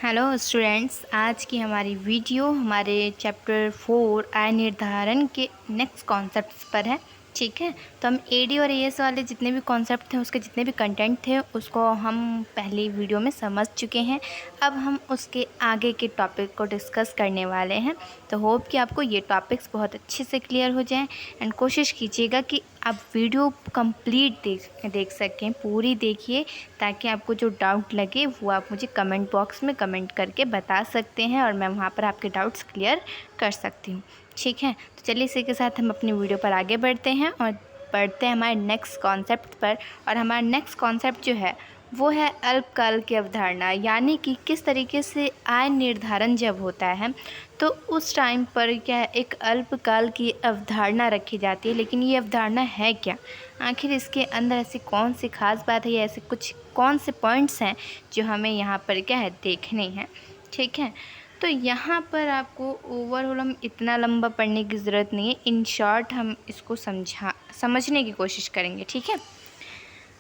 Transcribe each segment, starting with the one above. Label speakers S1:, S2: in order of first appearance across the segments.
S1: Hello students, आज की हमारी वीडियो हमारे चैप्टर 4 आय निर्धारण के नेक्स्ट कॉन्सेप्ट्स पर है। ठीक है, तो हम एडी और एएस वाले जितने भी कॉन्सेप्ट थे, उसके जितने भी कंटेंट थे, उसको हम पहली वीडियो में समझ चुके हैं। अब हम उसके आगे के टॉपिक को डिस्कस करने वाले हैं। तो होप कि आपको ये टॉपिक्स बहुत अच्छे से क्लियर हो जाएं एंड कोशिश कीजिएगा कि आप वीडियो कंप्लीट देख सकें, पूरी देखिए, ताकि आपको जो डाउट लगे वो आप मुझे कमेंट बॉक्स में कमेंट करके बता सकते हैं और मैं वहाँ पर आपके डाउट्स क्लियर कर सकती हूँ। ठीक है, तो चलिए इसी के साथ हम अपनी वीडियो पर आगे बढ़ते हैं और बढ़ते हैं हमारे नेक्स्ट कॉन्सेप्ट पर। और हमारा नेक्स्ट कॉन्सेप्ट जो है वो है अल्पकाल की अवधारणा, यानी कि किस तरीके से आय निर्धारण जब होता है तो उस टाइम पर क्या है, एक अल्पकाल की अवधारणा रखी जाती है। लेकिन ये अवधारणा है क्या, आखिर इसके अंदर ऐसी कौन सी खास बात है या ऐसे कुछ कौन से पॉइंट्स हैं जो हमें यहाँ पर क्या है देखने हैं। ठीक है, तो यहाँ पर आपको ओवरऑल हम इतना लंबा पढ़ने की ज़रूरत नहीं है, इन शॉर्ट हम इसको समझने की कोशिश करेंगे। ठीक है,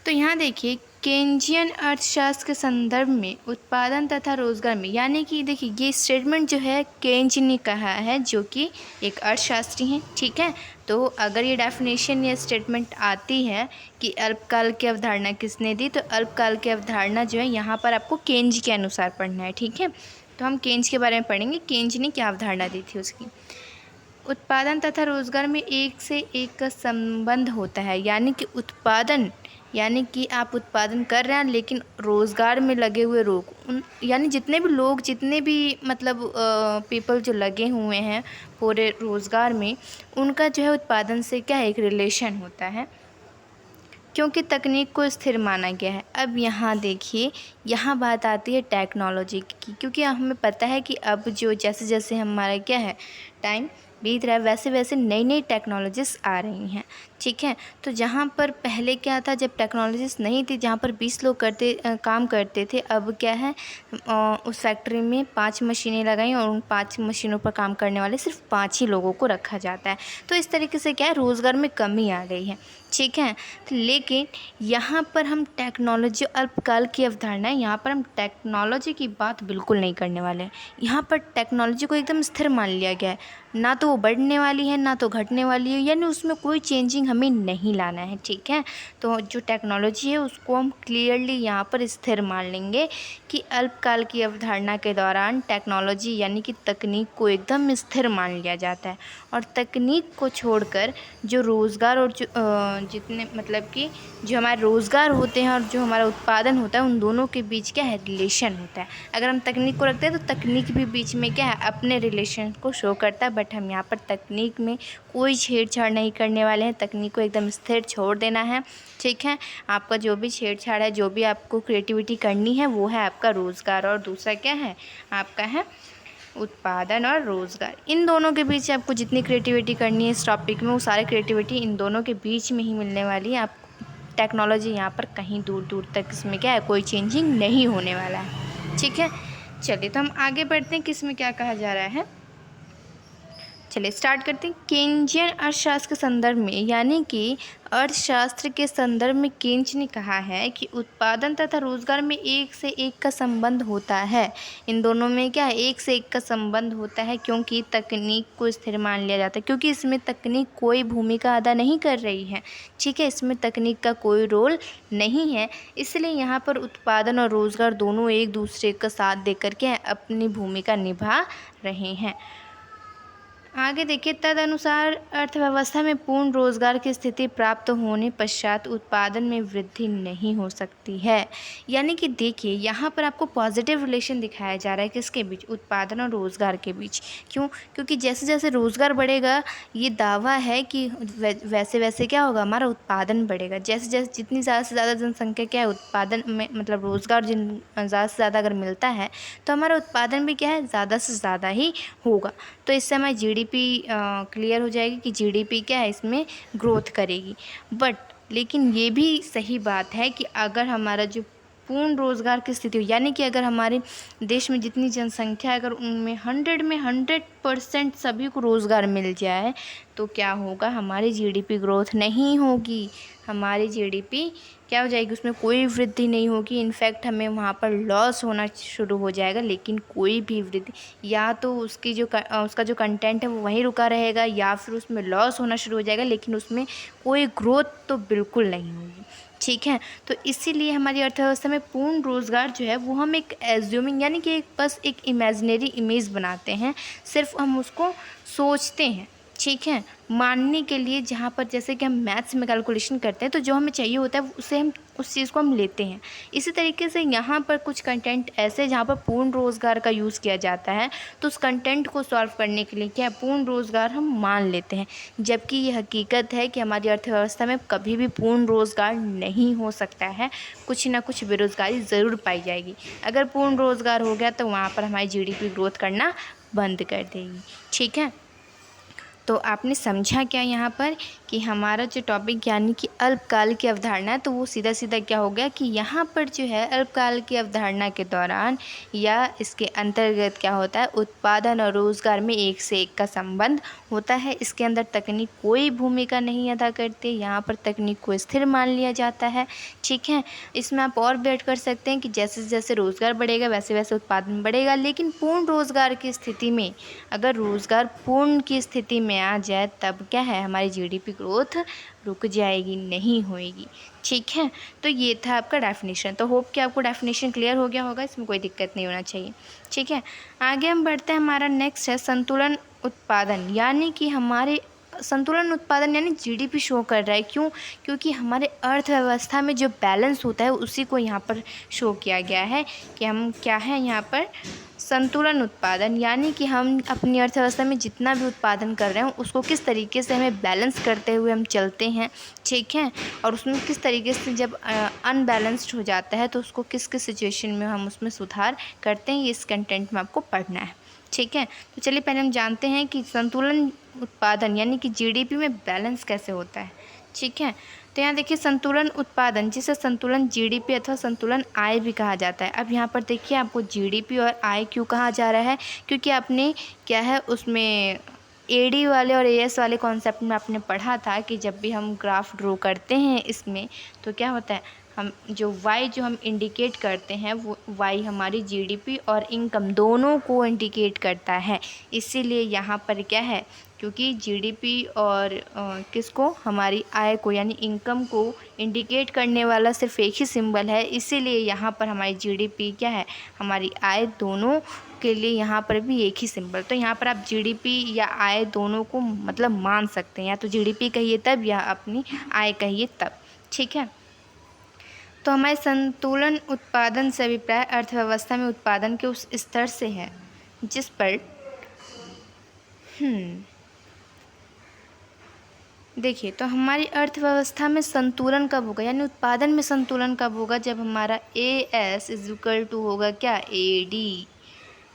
S1: तो यहाँ देखिए, केंजियन अर्थशास्त्र के संदर्भ में उत्पादन तथा रोजगार में, यानी कि देखिए ये स्टेटमेंट जो है केंज ने कहा है, जो कि एक अर्थशास्त्री हैं। ठीक है, तो अगर ये डेफिनेशन या स्टेटमेंट आती है कि अल्पकाल की अवधारणा किसने दी, तो अल्पकाल की अवधारणा जो है यहाँ पर आपको केंज के अनुसार पढ़ना है। ठीक है, तो हम केंज के बारे में पढ़ेंगे, केंज ने क्या अवधारणा दी थी उसकी। उत्पादन तथा रोजगार में एक से एक का संबंध होता है, यानी कि उत्पादन यानी कि आप उत्पादन कर रहे हैं, लेकिन रोज़गार में लगे हुए लोग यानी जितने भी लोग, जितने भी मतलब पीपल जो लगे हुए हैं पूरे रोज़गार में, उनका जो है उत्पादन से क्या है, एक रिलेशन होता है, क्योंकि तकनीक को स्थिर माना गया है। अब यहाँ देखिए, यहाँ बात आती है टेक्नोलॉजी की, क्योंकि हमें पता है कि अब जो जैसे जैसे हमारा क्या है टाइम बीत रहा है, वैसे वैसे नई नई टेक्नोलॉजीज़ आ रही हैं। ठीक है, तो जहाँ पर पहले क्या था, जब टेक्नोलॉजीज़ नहीं थी, जहाँ पर 20 लोग काम करते थे, अब क्या है उस फैक्ट्री में 5 मशीनें लगाई और उन 5 मशीनों पर काम करने वाले सिर्फ 5 ही लोगों को रखा जाता है। तो इस तरीके से क्या है, रोज़गार में कमी आ गई है। ठीक है, तो लेकिन यहाँ पर हम टेक्नोलॉजी अल्पकाल की अवधारणा है, यहाँ पर हम टेक्नोलॉजी की बात बिल्कुल नहीं करने वाले हैं। यहाँ पर टेक्नोलॉजी को एकदम स्थिर मान लिया गया है, ना तो वो बढ़ने वाली है ना तो घटने वाली है, यानी उसमें कोई चेंजिंग हमें नहीं लाना है। ठीक है, तो जो टेक्नोलॉजी है उसको हम क्लियरली यहाँ पर स्थिर मान लेंगे कि अल्पकाल की अवधारणा के दौरान टेक्नोलॉजी यानी कि तकनीक को एकदम स्थिर मान लिया जाता है, और तकनीक को छोड़कर जो रोज़गार और जो जितने मतलब कि जो हमारे रोज़गार होते हैं और जो हमारा उत्पादन होता है, उन दोनों के बीच क्या है, रिलेशन होता है। अगर हम तकनीक को रखते हैं तो तकनीक भी बीच में क्या है, अपने रिलेशन को शो करता है, बट हम यहाँ पर तकनीक में कोई छेड़छाड़ नहीं करने वाले हैं, तकनीक को एकदम स्थिर छोड़ देना है। ठीक है, आपका जो भी छेड़छाड़ है, जो भी आपको क्रिएटिविटी करनी है, वो है आपका रोज़गार, और दूसरा क्या है आपका है उत्पादन और रोज़गार। इन दोनों के बीच आपको जितनी क्रिएटिविटी करनी है इस टॉपिक में, वो सारी क्रिएटिविटी इन दोनों के बीच में ही मिलने वाली है। आप टेक्नोलॉजी यहाँ पर कहीं दूर दूर तक इसमें क्या है, कोई चेंजिंग नहीं होने वाला है। ठीक है, चलिए तो हम आगे बढ़ते हैं कि इसमें क्या कहा जा रहा है। चलिए स्टार्ट करते हैं। केंजियन अर्थशास्त्र के संदर्भ में, यानी कि अर्थशास्त्र के संदर्भ में केंज ने कहा है कि उत्पादन तथा रोजगार में एक से एक का संबंध होता है। इन दोनों में क्या है, एक से एक का संबंध होता है, क्योंकि तकनीक को स्थिर मान लिया जाता है, क्योंकि इसमें तकनीक कोई भूमिका अदा नहीं कर रही है। ठीक है, इसमें तकनीक का कोई रोल नहीं है, इसलिए यहाँ पर उत्पादन और रोजगार दोनों एक दूसरे का साथ देकर के अपनी भूमिका निभा रहे हैं। आगे देखिए, तदनुसार अर्थव्यवस्था में पूर्ण रोजगार की स्थिति प्राप्त होने पश्चात उत्पादन में वृद्धि नहीं हो सकती है। यानी कि देखिए, यहाँ पर आपको पॉजिटिव रिलेशन दिखाया जा रहा है किसके बीच, उत्पादन और रोजगार के बीच। क्यों, क्योंकि जैसे जैसे रोजगार बढ़ेगा, ये दावा है कि वैसे वैसे क्या होगा, हमारा उत्पादन बढ़ेगा। जैसे जैसे जितनी ज़्यादा से ज़्यादा जनसंख्या क्या है उत्पादन में, मतलब रोजगार जिन ज़्यादा से ज़्यादा अगर मिलता है, तो हमारा उत्पादन भी क्या है, ज़्यादा से ज़्यादा ही होगा। तो इससे हमारी जीडीपी क्लियर हो जाएगी कि जीडीपी क्या है, इसमें ग्रोथ करेगी। बट लेकिन ये भी सही बात है कि अगर हमारा जो पूर्ण रोज़गार की स्थिति हो, यानी कि अगर हमारे देश में जितनी जनसंख्या है अगर उनमें 100 में 100% सभी को रोज़गार मिल जाए तो क्या होगा, हमारी जीडीपी ग्रोथ नहीं होगी, हमारी जीडीपी क्या हो जाएगी, उसमें कोई वृद्धि नहीं होगी। इनफैक्ट हमें वहाँ पर लॉस होना शुरू हो जाएगा, लेकिन कोई भी वृद्धि, या तो उसकी जो उसका जो कंटेंट है वो वहीं रुका रहेगा या फिर उसमें लॉस होना शुरू हो जाएगा, लेकिन उसमें कोई ग्रोथ तो बिल्कुल नहीं होगी। ठीक है, तो इसीलिए हमारी अर्थव्यवस्था में पूर्ण रोज़गार जो है वो हम एक एज्यूमिंग यानी कि बस एक इमेजिनरी इमेज बनाते हैं, सिर्फ हम उसको सोचते हैं। ठीक है, मानने के लिए, जहाँ पर जैसे कि हम मैथ्स में कैलकुलेशन करते हैं तो जो हमें चाहिए होता है उसे हम उस चीज़ को हम लेते हैं। इसी तरीके से यहाँ पर कुछ कंटेंट ऐसे जहाँ पर पूर्ण रोज़गार का यूज़ किया जाता है तो उस कंटेंट को सॉल्व करने के लिए क्या पूर्ण रोज़गार हम मान लेते हैं, जबकि ये हकीकत है कि हमारी अर्थव्यवस्था में कभी भी पूर्ण रोज़गार नहीं हो सकता है, कुछ ना कुछ बेरोज़गारी ज़रूर पाई जाएगी। अगर पूर्ण रोज़गार हो गया तो वहाँ पर हमारी जीडीपी ग्रोथ करना बंद कर देगी। ठीक है, तो आपने समझा क्या यहाँ पर कि हमारा जो टॉपिक यानी कि अल्पकाल की अवधारणा है, तो वो सीधा सीधा क्या हो गया कि यहाँ पर जो है अल्पकाल की अवधारणा के दौरान या इसके अंतर्गत क्या होता है, उत्पादन और रोज़गार में एक से एक का संबंध होता है। इसके अंदर तकनीक कोई भूमिका नहीं अदा करती, यहाँ पर तकनीक को स्थिर मान लिया जाता है। ठीक है, इसमें आप और भी ऐड कर सकते हैं कि जैसे जैसे रोज़गार बढ़ेगा वैसे वैसे उत्पादन बढ़ेगा, लेकिन पूर्ण रोज़गार की स्थिति में, अगर रोज़गार पूर्ण की स्थिति में आ जाए तब क्या है, हमारी जीडीपी ग्रोथ रुक जाएगी, नहीं होएगी। ठीक है, तो ये था आपका डेफिनेशन। तो होप कि आपको डेफिनेशन क्लियर हो गया होगा, इसमें कोई दिक्कत नहीं होना चाहिए। ठीक है, आगे हम बढ़ते हैं। हमारा नेक्स्ट है संतुलन उत्पादन, यानी कि हमारे संतुलन उत्पादन यानी जीडीपी शो कर रहा है। क्यों? क्योंकि हमारे अर्थव्यवस्था में जो बैलेंस होता है उसी को यहाँ पर शो किया गया है कि हम क्या है यहाँ पर संतुलन उत्पादन, यानी कि हम अपनी अर्थव्यवस्था में जितना भी उत्पादन कर रहे हैं उसको किस तरीके से हमें बैलेंस करते हुए हम चलते हैं। ठीक है, और उसमें किस तरीके से जब अनबैलेंस्ड हो जाता है तो उसको किस किस सिचुएशन में हम उसमें सुधार करते हैं, ये इस कंटेंट में आपको पढ़ना है। ठीक है, तो चलिए पहले हम जानते हैं कि संतुलन उत्पादन यानी कि जीडीपी में बैलेंस कैसे होता है। ठीक है, तो यहाँ देखिए संतुलन उत्पादन, जिसे संतुलन जीडीपी अथवा संतुलन आय भी कहा जाता है। अब यहाँ पर देखिए आपको जीडीपी और आय क्यों कहा जा रहा है, क्योंकि आपने क्या है उसमें एडी वाले और एएस वाले कॉन्सेप्ट में आपने पढ़ा था कि जब भी हम ग्राफ ड्रॉ करते हैं इसमें तो क्या होता है, हम जो वाई जो हम इंडिकेट करते हैं वो वाई हमारी जीडीपी और इनकम दोनों को इंडिकेट करता है। इसीलिए यहाँ पर क्या है, क्योंकि जीडीपी और किसको, हमारी आय को यानी इनकम को इंडिकेट करने वाला सिर्फ एक ही सिंबल है, इसीलिए यहाँ पर हमारी जीडीपी क्या है, हमारी आय दोनों के लिए यहाँ पर भी एक ही सिंबल। तो यहाँ पर आप जीडीपी या आय दोनों को मतलब मान सकते हैं, या तो जीडीपी कहिए तब या अपनी आय कहिए तब। ठीक है, तो हमारे संतुलन उत्पादन से अभिप्राय अर्थव्यवस्था में उत्पादन के उस स्तर से है जिस पर देखिए, तो हमारी अर्थव्यवस्था में संतुलन कब होगा, यानी उत्पादन में संतुलन कब होगा, जब हमारा AS इज इक्वल टू होगा क्या, AD,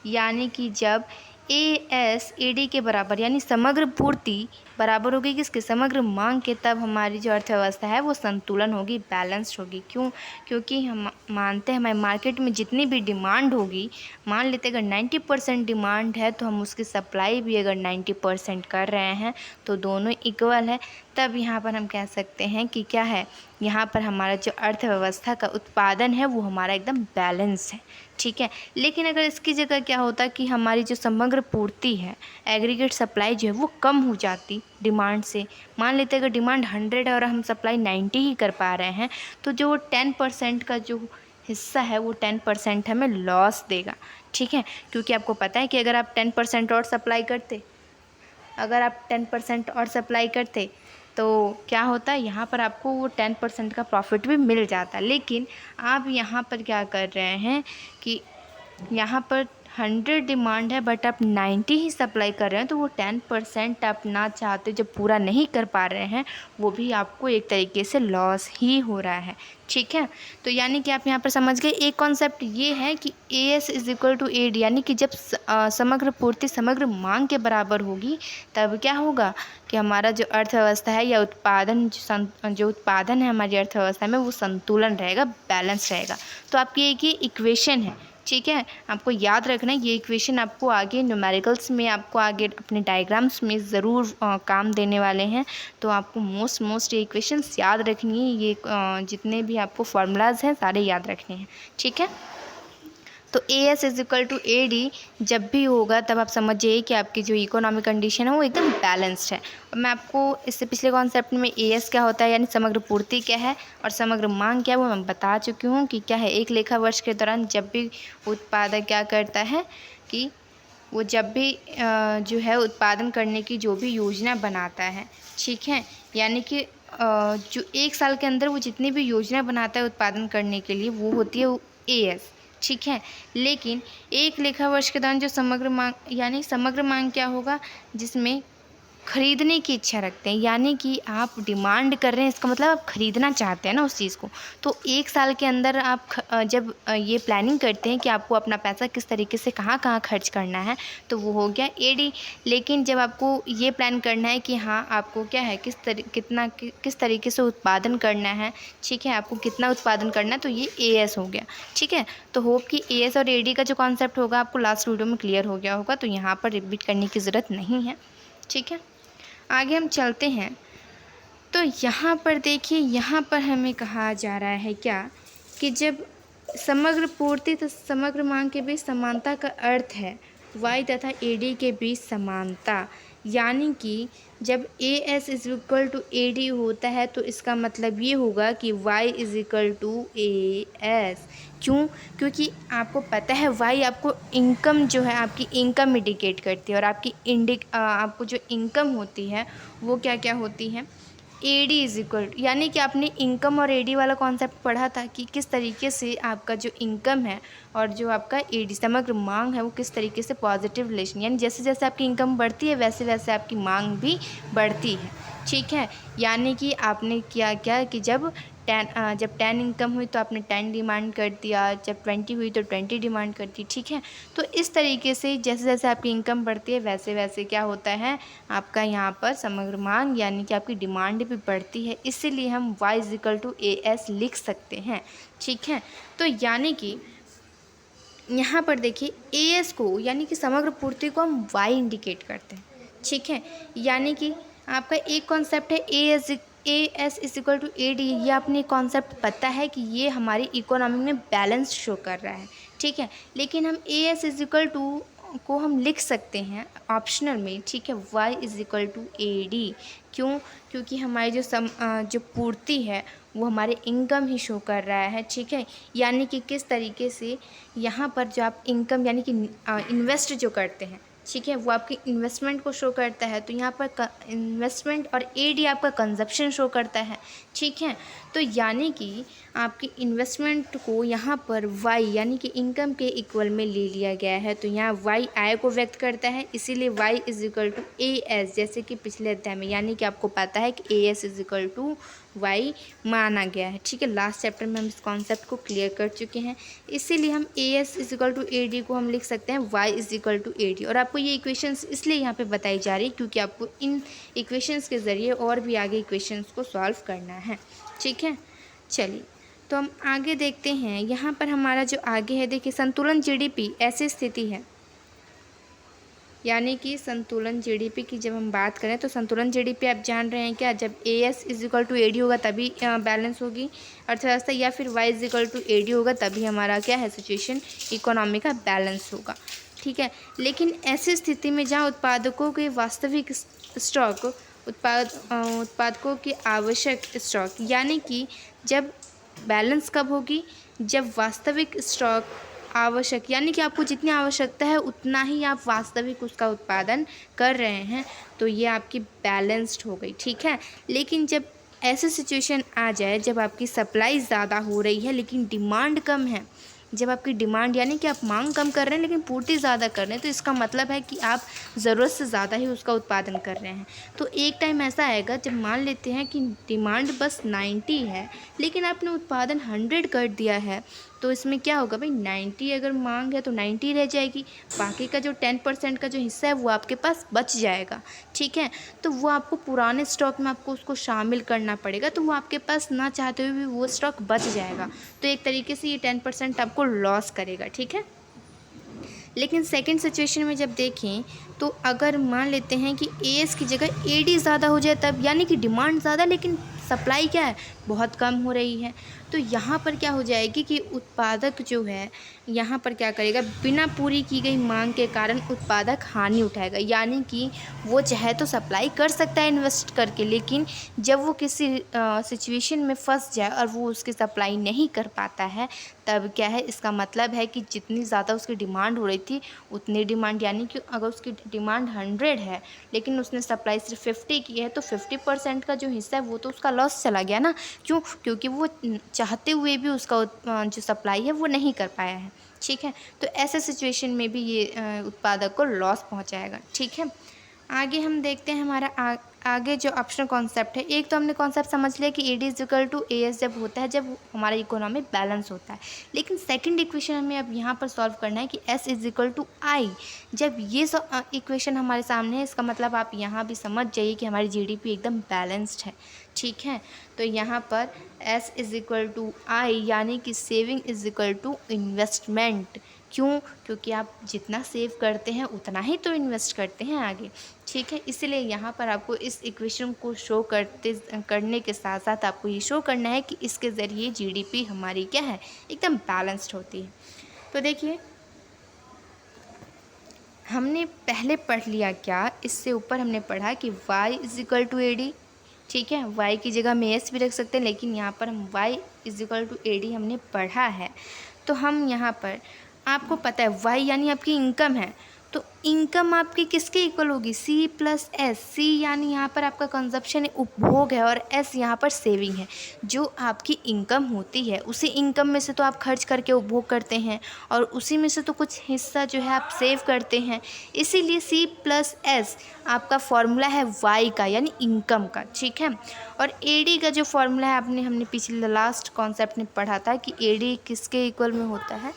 S1: यानी कि जब AS AD के बराबर यानी समग्र पूर्ति बराबर होगी किसके, समग्र मांग के, तब हमारी जो अर्थव्यवस्था है वो संतुलन होगी, बैलेंस्ड होगी। क्यों? क्योंकि हम मानते हैं हमारे मार्केट में जितनी भी डिमांड होगी, मान लेते अगर 90% डिमांड है तो हम उसकी सप्लाई भी अगर 90% कर रहे हैं तो दोनों इक्वल है, तब यहाँ पर हम कह सकते हैं कि क्या है, यहाँ पर हमारा जो अर्थव्यवस्था का उत्पादन है वो हमारा एकदम बैलेंस है। ठीक है, लेकिन अगर इसकी जगह क्या होता कि हमारी जो समग्र पूर्ति है, एग्रीगेट सप्लाई जो है वो कम हो जाती डिमांड से, मान लेते अगर डिमांड 100 है और हम सप्लाई 90 ही कर पा रहे हैं, तो जो 10% का जो हिस्सा है वो 10% हमें लॉस देगा। ठीक है, क्योंकि आपको पता है कि अगर आप 10% और सप्लाई करते, अगर आप 10% और सप्लाई करते तो क्या होता है, यहाँ पर आपको वो 10% का प्रॉफिट भी मिल जाता। लेकिन आप यहाँ पर क्या कर रहे हैं कि यहाँ पर 100 डिमांड है बट आप 90 ही सप्लाई कर रहे हैं, तो वो 10% आप ना चाहते जब पूरा नहीं कर पा रहे हैं, वो भी आपको एक तरीके से लॉस ही हो रहा है। ठीक है, तो यानी कि आप यहाँ पर समझ गए। एक कॉन्सेप्ट ये है कि AS is equal to AD, यानी कि जब समग्र पूर्ति समग्र मांग के बराबर होगी तब क्या होगा कि हमारा जो अर्थव्यवस्था है या उत्पादन जो उत्पादन है हमारी अर्थव्यवस्था में वो संतुलन रहेगा, बैलेंस रहेगा। तो आपकी एक ये इक्वेशन है, ठीक है, आपको याद रखना है। ये इक्वेशन आपको आगे न्यूमेरिकल्स में, आपको आगे अपने डायग्राम्स में ज़रूर काम देने वाले हैं। तो आपको मोस्ट ये इक्वेशंस याद रखनी है। ये जितने भी आपको फार्मूलाज हैं सारे याद रखने हैं, ठीक है। तो AS is equal to AD जब भी होगा तब आप समझ जाइए कि आपकी जो इकोनॉमिक कंडीशन है वो एकदम बैलेंस्ड है। और मैं आपको इससे पिछले कॉन्सेप्ट में AS क्या होता है यानी समग्र पूर्ति क्या है और समग्र मांग क्या है वो मैं बता चुकी हूँ कि क्या है। एक लेखा वर्ष के दौरान जब भी उत्पादक क्या करता है कि वो जब भी जो है उत्पादन करने की जो भी योजना बनाता है, ठीक है, यानी कि जो एक साल के अंदर वो जितनी भी योजना बनाता है उत्पादन करने के लिए वो होती है AS, ठीक है। लेकिन एक लेखा वर्ष के दौरान जो समग्र मांग यानी समग्र मांग क्या होगा, जिसमें खरीदने की इच्छा रखते हैं, यानी कि आप डिमांड कर रहे हैं, इसका मतलब आप खरीदना चाहते हैं ना उस चीज़ को। तो एक साल के अंदर आप जब ये प्लानिंग करते हैं कि आपको अपना पैसा किस तरीके से कहाँ कहाँ खर्च करना है, तो वो हो गया AD। लेकिन जब आपको ये प्लान करना है कि हाँ आपको क्या है किस तरीके से उत्पादन करना है, ठीक है, आपको कितना उत्पादन करना है, तो ये AS हो गया, ठीक है। तो होप कि AS और AD का जो कॉन्सेप्ट होगा आपको लास्ट वीडियो में क्लियर हो गया होगा, तो यहाँ पर रिपीट करने की ज़रूरत नहीं है, ठीक है। आगे हम चलते हैं। तो यहाँ पर देखिए, यहाँ पर हमें कहा जा रहा है क्या कि जब समग्र पूर्ति तो समग्र मांग के बीच समानता का अर्थ है Y तथा AD के बीच समानता, यानी कि जब AS is equal to AD होता है तो इसका मतलब ये होगा कि Y is equal to AS। क्यों? क्योंकि आपको पता है Y आपको इनकम जो है आपकी इनकम इंडिकेट करती है, और आपको जो इनकम होती है वो क्या क्या होती है, AD इज इक्वल टू, यानी कि आपने इनकम और AD वाला कॉन्सेप्ट पढ़ा था कि किस तरीके से आपका जो इनकम है और जो आपका AD समग्र मांग है वो किस तरीके से पॉजिटिव रिलेशन, यानी जैसे जैसे आपकी इनकम बढ़ती है वैसे वैसे आपकी मांग भी बढ़ती है, ठीक है। यानी कि आपने क्या क्या कि जब 10 इनकम हुई तो आपने 10 डिमांड कर दिया, जब 20 हुई तो 20 डिमांड कर दी, ठीक है। तो इस तरीके से जैसे जैसे आपकी इनकम बढ़ती है वैसे वैसे क्या होता है आपका यहाँ पर समग्र मांग यानी कि आपकी डिमांड भी बढ़ती है, इसीलिए हम Y is equal to AS लिख सकते हैं, ठीक है। तो यानी कि यहाँ पर देखिए AS को यानी कि समग्र पूर्ति को हम Y इंडिकेट करते हैं, ठीक है। यानी कि आपका एक कॉन्सेप्ट है AS is equal to AD, ये आपने कॉन्सेप्ट पता है कि ये हमारी इकोनॉमी में बैलेंस शो कर रहा है, ठीक है। लेकिन हम AS इज इक्वल टू को हम लिख सकते हैं ऑप्शनल में, ठीक है, Y is equal to AD। क्यों? क्योंकि हमारी जो पूर्ति है वो हमारे इनकम ही शो कर रहा है, ठीक है। यानी कि किस तरीके से यहाँ पर जो आप इनकम यानी कि इन्वेस्ट जो करते हैं, ठीक है, वो आपकी इन्वेस्टमेंट को शो करता है। तो यहाँ पर इन्वेस्टमेंट और AD आपका कंजप्शन शो करता है, ठीक है। तो यानी कि आपकी इन्वेस्टमेंट को यहाँ पर Y यानी कि इनकम के इक्वल में ले लिया गया है। तो यहाँ Y आय को व्यक्त करता है, इसीलिए Y is equal to AS, जैसे कि पिछले अध्याय में, यानी कि आपको पता है कि AS is equal to Y माना गया है, ठीक है। लास्ट चैप्टर में हम इस कॉन्सेप्ट को क्लियर कर चुके हैं, इसीलिए हम AS is equal to AD को हम लिख सकते हैं Y is equal to AD। और आपको ये इक्वेशंस इसलिए यहाँ पे बताई जा रही है क्योंकि आपको इन इक्वेशंस के ज़रिए और भी आगे इक्वेशंस को सॉल्व करना है, ठीक है। चलिए तो हम आगे देखते हैं। यहाँ पर हमारा जो आगे है देखिए, संतुलन GDP ऐसी स्थिति है, यानी कि संतुलन GDP की जब हम बात करें तो संतुलन GDP आप जान रहे हैं क्या, जब AS is equal to AD होगा तभी बैलेंस होगी अर्थव्यवस्था, या फिर Y is equal to AD होगा तभी हमारा क्या है सिचुएशन इकोनॉमी का बैलेंस होगा, ठीक है। लेकिन ऐसी स्थिति में जहाँ उत्पादकों के वास्तविक स्टॉक उत्पादकों की आवश्यक स्टॉक, यानी कि जब बैलेंस कब होगी, जब वास्तविक स्टॉक आवश्यक यानी कि आपको जितनी आवश्यकता है उतना ही आप वास्तविक उसका उत्पादन कर रहे हैं, तो ये आपकी बैलेंस्ड हो गई, ठीक है। लेकिन जब ऐसी सिचुएशन आ जाए जब आपकी सप्लाई ज़्यादा हो रही है लेकिन डिमांड कम है, जब आपकी डिमांड यानी कि आप मांग कम कर रहे हैं लेकिन पूर्ति ज़्यादा कर रहे हैं, तो इसका मतलब है कि आप ज़रूरत से ज़्यादा ही उसका उत्पादन कर रहे हैं। तो एक टाइम ऐसा आएगा जब मान लेते हैं कि डिमांड बस 90 है लेकिन आपने उत्पादन 100 कर दिया है, तो इसमें क्या होगा भाई, 90 अगर मांग है तो 90 रह जाएगी, बाकी का जो 10% का जो हिस्सा है वो आपके पास बच जाएगा। ठीक है, तो वो आपको पुराने स्टॉक में आपको उसको शामिल करना पड़ेगा, तो वो आपके पास ना चाहते हुए भी वो स्टॉक बच जाएगा। तो एक तरीके से ये 10% आपको लॉस करेगा। ठीक है, लेकिन सेकंड सिचुएशन में जब देखें तो अगर मान लेते हैं कि एएस की जगह एडी ज़्यादा हो जाए, तब यानी कि डिमांड ज़्यादा लेकिन सप्लाई क्या है, बहुत कम हो रही है, तो यहाँ पर क्या हो जाएगी कि उत्पादक जो है यहाँ पर क्या करेगा, बिना पूरी की गई मांग के कारण उत्पादक हानि उठाएगा। यानी कि वो चाहे तो सप्लाई कर सकता है इन्वेस्ट करके, लेकिन जब वो किसी सिचुएशन में फंस जाए और वो उसकी सप्लाई नहीं कर पाता है, तब क्या है, इसका मतलब है कि जितनी ज़्यादा उसकी डिमांड हो रही थी उतनी डिमांड, यानी कि अगर उसकी डिमांड 100 है लेकिन उसने सप्लाई सिर्फ 50 की है, तो 50% का जो हिस्सा है वो तो उसका लॉस चला गया ना। क्यों? क्योंकि वो चाहते हुए भी उसका जो सप्लाई है वो नहीं कर पाया है। ठीक है, तो ऐसे सिचुएशन में भी ये उत्पादक को लॉस पहुंचाएगा। ठीक है, आगे हम देखते हैं हमारा आगे जो ऑप्शनल कॉन्सेप्ट है। एक तो हमने कॉन्सेप्ट समझ लिया कि AD is equal to AS जब होता है, जब हमारा इकोनॉमी बैलेंस होता है। लेकिन सेकंड इक्वेशन हमें अब यहाँ पर सॉल्व करना है कि S is equal to I। जब ये इक्वेशन हमारे सामने है, इसका मतलब आप यहाँ भी समझ जाइए कि हमारी GDP एकदम बैलेंस्ड है। ठीक है, तो यहाँ पर S is equal to I यानी कि saving is equal to investment. क्यों? क्योंकि आप जितना सेव करते हैं उतना ही तो इन्वेस्ट करते हैं आगे। ठीक है, इसलिए यहाँ पर आपको इस इक्वेशन को शो करने के साथ साथ आपको ये शो करना है कि इसके ज़रिए GDP हमारी क्या है, एकदम बैलेंस्ड होती है। तो देखिए, हमने पहले पढ़ लिया क्या, इससे ऊपर हमने पढ़ा कि y is equal to AD। ठीक है, y की जगह हम AS भी रख सकते हैं, लेकिन यहाँ पर हम y is equal to AD हमने पढ़ा है। तो हम यहाँ पर, आपको पता है y यानी आपकी इनकम है, तो इनकम आपकी किसके इक्वल होगी, C प्लस S। C यानी यहाँ पर आपका कंजप्शन है, उपभोग है, और S यहाँ पर सेविंग है। जो आपकी इनकम होती है उसी इनकम में से तो आप खर्च करके उपभोग करते हैं, और उसी में से तो कुछ हिस्सा जो है आप सेव करते हैं। इसीलिए C प्लस S आपका फॉर्मूला है Y का, यानी इनकम का। ठीक है, और AD का जो फॉर्मूला है हमने पिछले लास्ट कॉन्सेप्ट में पढ़ा था कि AD किसके इक्वल में होता है,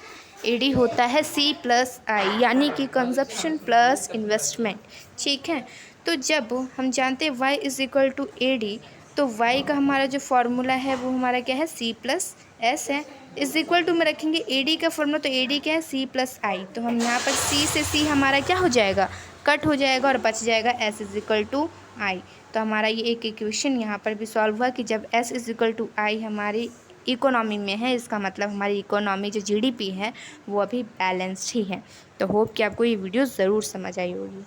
S1: AD होता है C प्लस I यानी कि कंजप्शन प्लस इन्वेस्टमेंट। ठीक है, तो जब हम जानते हैं Y is equal to AD, तो Y का हमारा जो फॉर्मूला है वो हमारा क्या है, C प्लस S है। इज इक्वल टू में रखेंगे AD का फॉर्मूला, तो AD क्या है, C प्लस I। तो हम यहाँ पर C से C हमारा क्या हो जाएगा, कट हो जाएगा, और बच जाएगा S is equal to I। तो हमारा ये एक इक्वेशन यहाँ पर भी सॉल्व हुआ कि जब S is equal to I हमारी इकोनॉमी में है, इसका मतलब हमारी इकोनॉमी जो GDP है वो अभी बैलेंस्ड ही है। तो होप कि आपको ये वीडियो ज़रूर समझ आई होगी।